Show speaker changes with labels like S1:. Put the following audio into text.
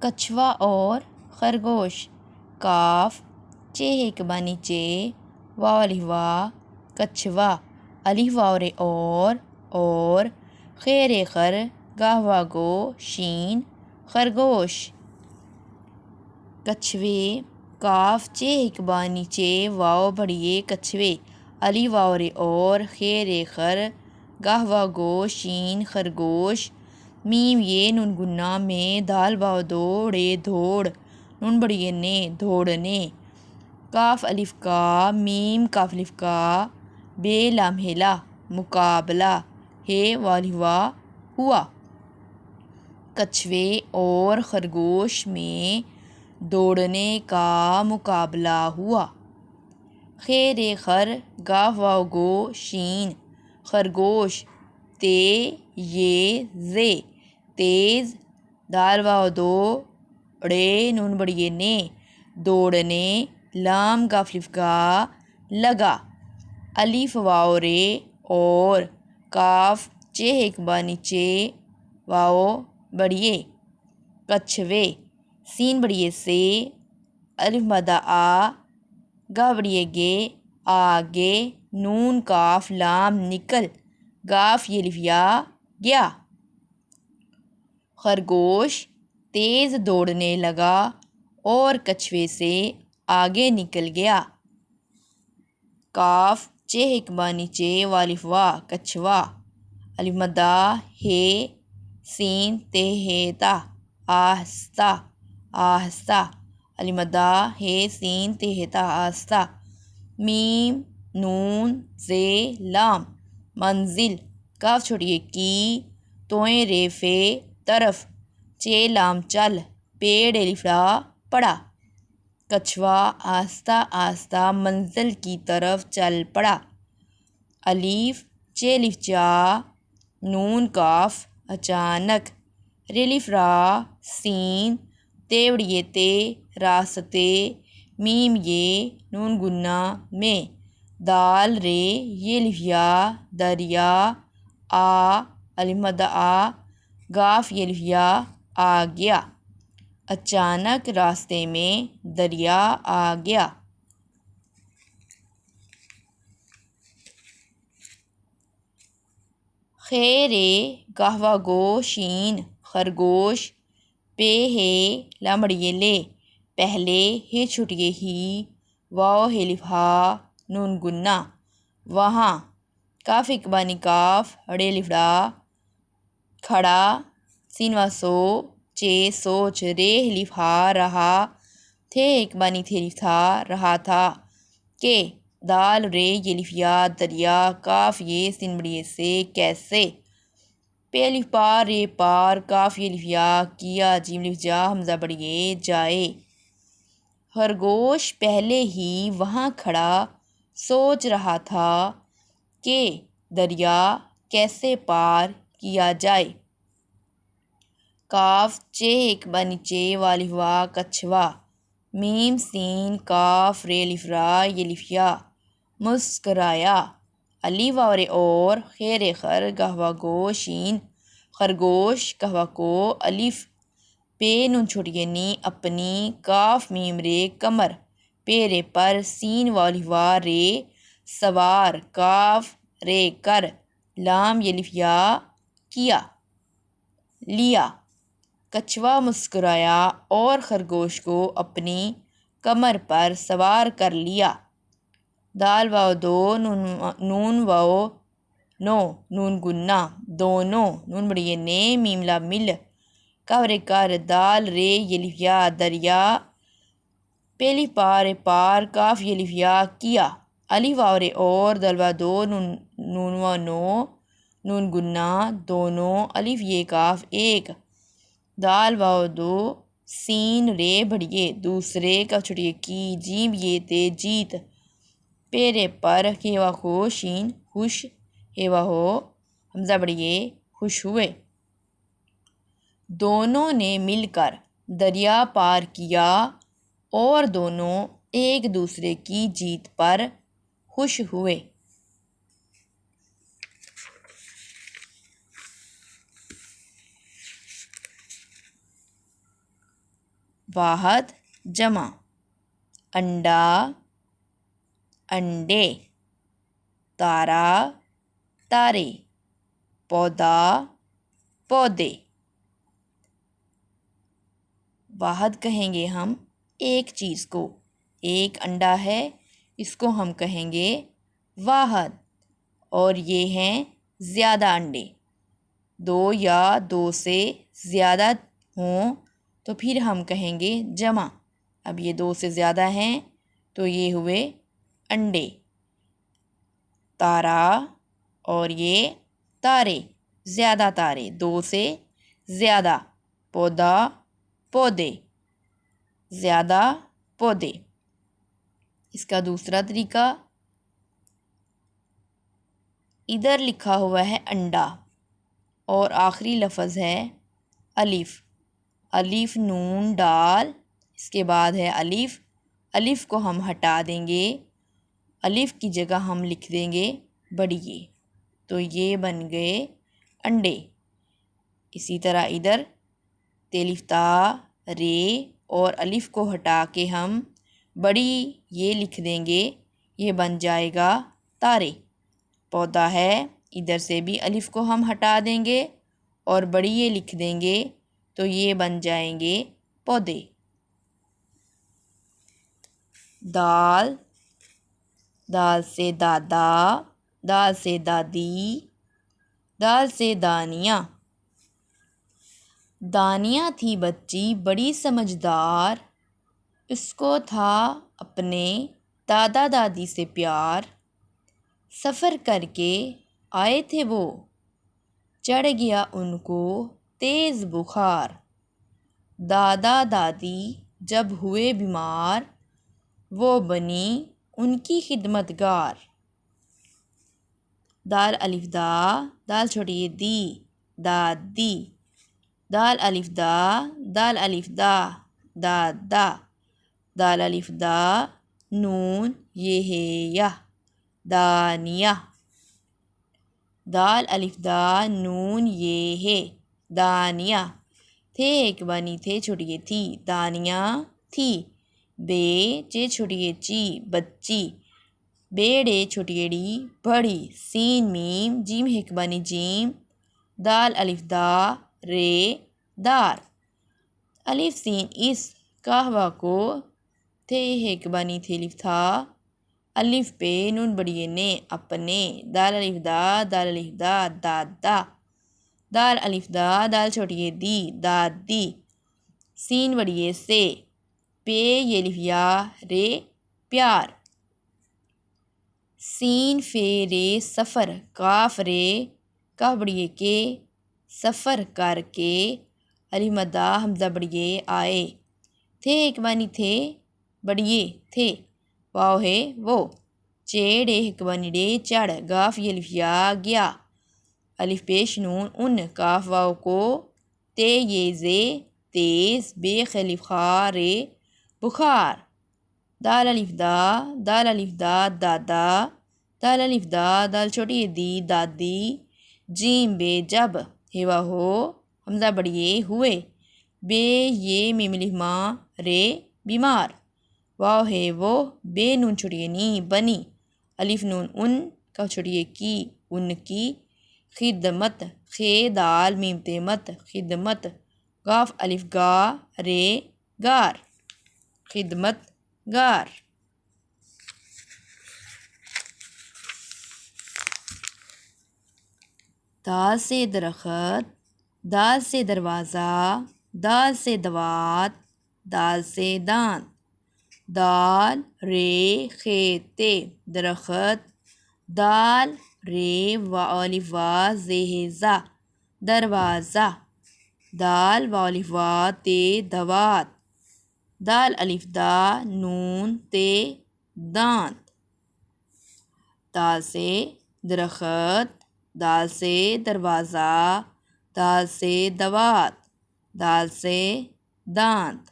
S1: کچھوا اور خرگوش، کاف چ ایک بانی چے واو الف وا کچھوا الف واو رے اور خیر خر گاہ وا گو شین خرگوش، کچھوے کاف چ ایک بانی چے واو بڑیے کچھوے الف واو رے اور خیر خر گاہ وا گو شین خرگوش، میم یہ نون گنہ میں دال واو دوڑے دھوڑ نون بڑیے نے دھوڑنے، کاف الف کا میم کاف الف کا بے لام ہیلا مقابلہ ہے واو الف وا ہوا، کچھوے اور خرگوش میں دوڑنے کا مقابلہ ہوا، خیر خر گاہ واو گو شین خرگوش تے یہ زے تیز دال واو دوڑے نون بڑیے نے دوڑنے، لام کاف الف کا لگا الف واو رے اور کاف چ ایک بانی چے واو بڑیے کچھوے سین بڑیے سے الف مدہ آ گاہ بڑیے گے آگے نون کاف لام نکل گاف یہ الف یا گیا، خرگوش تیز دوڑنے لگا اور کچھوے سے آگے نکل گیا، کاف چ ایک بانی چے واو الف وا کچھوا الف مدہ ہے سین تے ہے تا آہستہ آہستہ الف مدہ ہے سین تے ہے تا آہستہ، میم نون زے لام منزل کاف چھوٹیے کی توئیں رے فے طرف چے لام چل پیڑ الف ڑا پڑا، کچھوا آہستہ آہستہ منزل کی طرف چل پڑا، الف چ الف چا نون کاف اچانک رے الف را سین تے بڑیے تے راستے، میم یہ نون گنہ میں دال رے یہ الف یا دریا آ الف مدہ آ گاف یہ الف یا آ گیا، اچانک راستے میں دریا آ گیا، خیر گاہ وا گو شین خرگوش پہ ہے لام بڑیے لے پہلے ہے چھوٹیے ہی واو ہے الف ہا نون گنہ وہاں، کاف ایک بانی کاف ڑے الف ڑا کھڑا سین وا سو چے سوچ رے الف ہا رہا تھے ایک بانی تھے الف تھا رہا تھا، کہ دال رے یہ الف یا دریا کاف یہ سین بڑیے سے کیسے، پے الف پار رے پار کاف یہ الف یا کیا جیم الف جا حمزہ بڑیے جائے، خرگوش پہلے ہی وہاں کھڑا سوچ رہا تھا کہ دریا کیسے پار کیا جائے، کاف چ ایک بانی چے واو الف وا کچھوا میم سین کاف رے الف را یہ الف یا مسکرایا، الف واو رے اور خیر خر گاہ وا گو شین خرگوش گاہ وا کو الف پہ نون چھوٹیے نی اپنی کاف میم رے کمر پہ رے پر سین واو الف وا رے سوار کاف رے کر لام یہ الف یا کیا لیا، کچھوا مسکرایا اور خرگوش کو اپنی کمر پر سوار کر لیا، دال واو دو نون واو نو نون گنہ دونوں نون بڑیے نے میم لام مل کاف رے کر دال رے یہ الف یا دریا پہ الف پار رے پار کاف یہ الف یا کیا الف واو رے اور دال وا دو نون وا نو نون گنہ دونوں الف یہ کاف ایک دال واو دو سین رے بڑیے دوسرے کاف چھوٹیے کی جیم یہ تے جیت پہ رے پر ہے وا خو شین خوش ہے وا ہو حمزہ بڑیے خوش ہوئے، دونوں نے مل کر دریا پار کیا اور دونوں ایک دوسرے کی جیت پر خوش ہوئے۔ واحد جمع، انڈا انڈے، تارا تارے، پودا پودے۔ واحد کہیں گے ہم ایک چیز کو، ایک انڈا ہے اس کو ہم کہیں گے واحد، اور یہ ہیں زیادہ انڈے، دو یا دو سے زیادہ ہوں تو پھر ہم کہیں گے جمع۔ اب یہ دو سے زیادہ ہیں تو یہ ہوئے انڈے، تارا، اور یہ تارے، زیادہ تارے، دو سے زیادہ، پودا پودے، زیادہ پودے۔ اس کا دوسرا طریقہ، ادھر لکھا ہوا ہے انڈا اور آخری لفظ ہے الف، الف نون ڈال، اس کے بعد ہے الف، الف کو ہم ہٹا دیں گے، الف کی جگہ ہم لکھ دیں گے بڑیے، تو یہ بن گئے انڈے۔ اسی طرح ادھر تیلف تا رے اور الف کو ہٹا کے ہم بڑی یہ لکھ دیں گے، یہ بن جائے گا تارے۔ پودا ہے، ادھر سے بھی الف کو ہم ہٹا دیں گے اور بڑی یہ لکھ دیں گے تو یہ بن جائیں گے پودے۔ دال، دال سے دادا، دال سے دادی، دال سے دانیہ۔ دانیہ تھی بچی بڑی سمجھدار، اس کو تھا اپنے دادا دادی سے پیار، سفر کر کے آئے تھے وہ، چڑھ گیا ان کو تیز بخار، دادا دادی جب ہوئے بیمار، وہ بنی ان کی خدمت گار۔ دال الف دا، دال چھوٹی دی، دادی، دال الف دا، دال الف دا، دادا، دال الف دا، نون یہ ہے یا، دانیہ، دال الف دا نون یہ ہے، دانیہ، تھے ایک بانی تھے چھوٹی تھی، دانیہ تھی، بے چے چھوٹی چی بچی، بیڑے چھوٹی ڈی بڑی، سین میم جیم ایک بانی جیم، دال الف دا رے دار، الف سین اس کہوا کو، تھے ایک بانی تھے الف تھا، الف پہ نون بڑی نے اپنے، دال الف دا، دال الف دا دادا، دال الف دا، دال چھوٹی دی دادی، سین بڑی سے، پے یہ الف یا رے پیار، سین فے رے سفر، کاف رے کاف بڑی کے، سفر کر کے، الف مدہ حمزہ بڑی آئے، تھے ایک بانی تھے بڑیے تھے، واو ہے وہ، چیڑے ایک بانی ڈے چڑھ، گاف یہ الف یا گیا، الف پیش نون ان، کاف واو کو، تے یہ زے تیز، بے خلف خا رے بخار، دال الف دا، دال الف دا دادا، دال الف دا، دال چھوٹی دی دادی، جیم بے جب، ہیوا ہو حمزہ بڑیے ہوئے، بے یہ میم الف ماں رے بیمار، واو ہے وہ، بے نون چھوٹی نی بنی، الف نون ان، کاف چھوٹی کی ان کی، خدمت، خے دال میم تے مت، خدمت، گاف الف گا رے گار، خدمت گار۔ دال سے درخت، دال سے دروازہ، دال سے دوات، دال سے دانت، دال رے خیتے درخت، دال رے واو الف وا زے زا دروازہ، دال واو الف وا تے دوات، دال الف دا نون تے دانت، دال سے درخت، دال سے دروازہ، دال سے دوات، دال سے دانت۔